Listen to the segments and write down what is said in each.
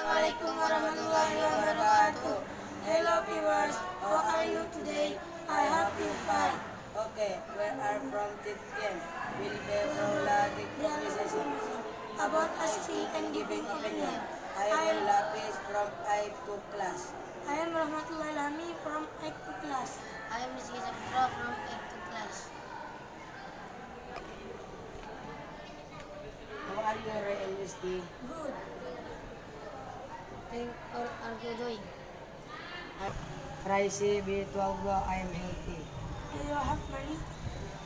Assalamualaikum warahmatullahi wabarakatuh. Hello viewers, how are you today? I hope you fine. Okay, we are from Titken. We'll be prologic conversation About asking and giving opinion. I am Lapis from I2 class. I am Rahmatullah Lami from Act class. I am Rizky Sapra from 8th class. How are you, Ray and Misty? Good. Thank all are you doing? Pricey B12, I am healthy. Do you have money?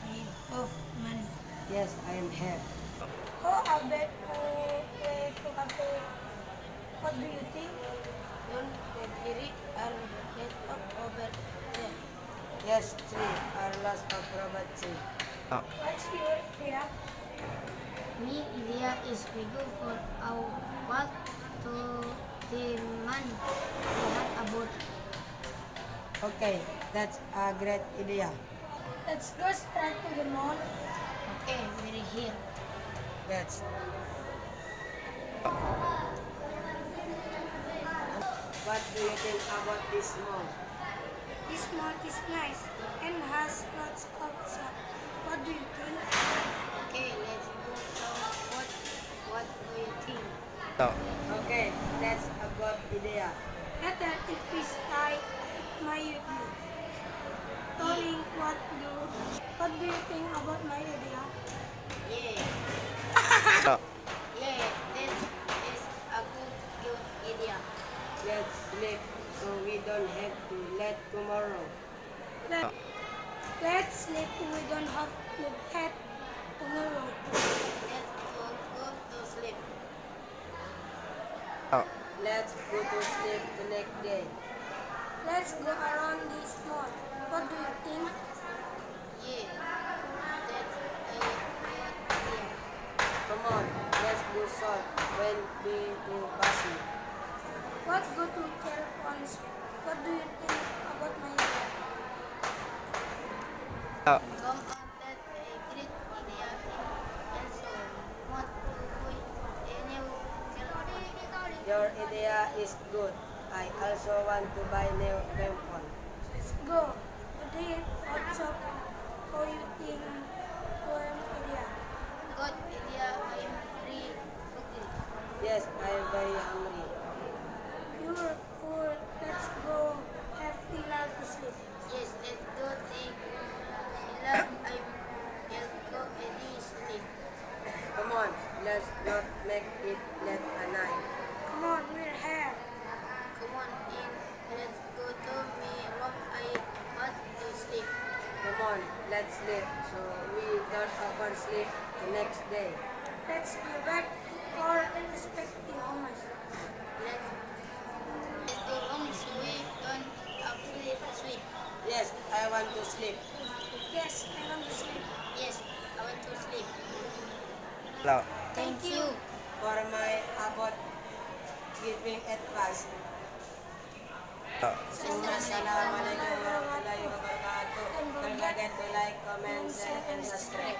Need of money. Yes, I am here. How about way to cafe? What do you think? Don't very are left up over there. Yes, 3 are lost of Robert 3. What's your idea? Me idea is we go for our walk to the man we had about. Okay, that's a great idea. Let's go straight to the mall. Okay, we're here. That's. What do you think about this mall? This mall is nice and has lots of shops. What do you think? Okay, let's go. So what do you think? Okay, that's a good idea. Better if we start my review. Telling what do you think about my idea? Yeah. Yeah, that is a good idea. Let's sleep so we don't have to let tomorrow. Let's sleep so we don't have to get tomorrow. Let's go to sleep. Let's go to sleep the next day. Let's go around this mall. What do you think? Yeah, that's a good idea. Come on, let's go short when we do Basi. Let's go to telephones. What do you think about my idea? Come on, that's a great idea. And so, what to buy a new telephone? Your idea is good. I also want to buy new phone. Let's go. Today, what's up? How you think? Poem idea. Good idea. I am free. Okay. Yes, I am very hungry. You're full. Let's go. Have enough to sleep. Yes, let's go take Sheila. I'll go and sleep. Come on, let's not make it late at night. Come on, we're here. Come on in. Let's go to my room. I want to sleep. Come on, let's sleep so we don't oversleep the next day. Let's go back or respect the homeless. Let's go home so we don't afraid to sleep. Yes, I want to sleep. Yes, I want to sleep. Yes, I want to sleep. Thank you. For my about giving advice. Assalamualaikum warahmatullahi wabarakatuh. Don't forget to like, comment, share, and subscribe.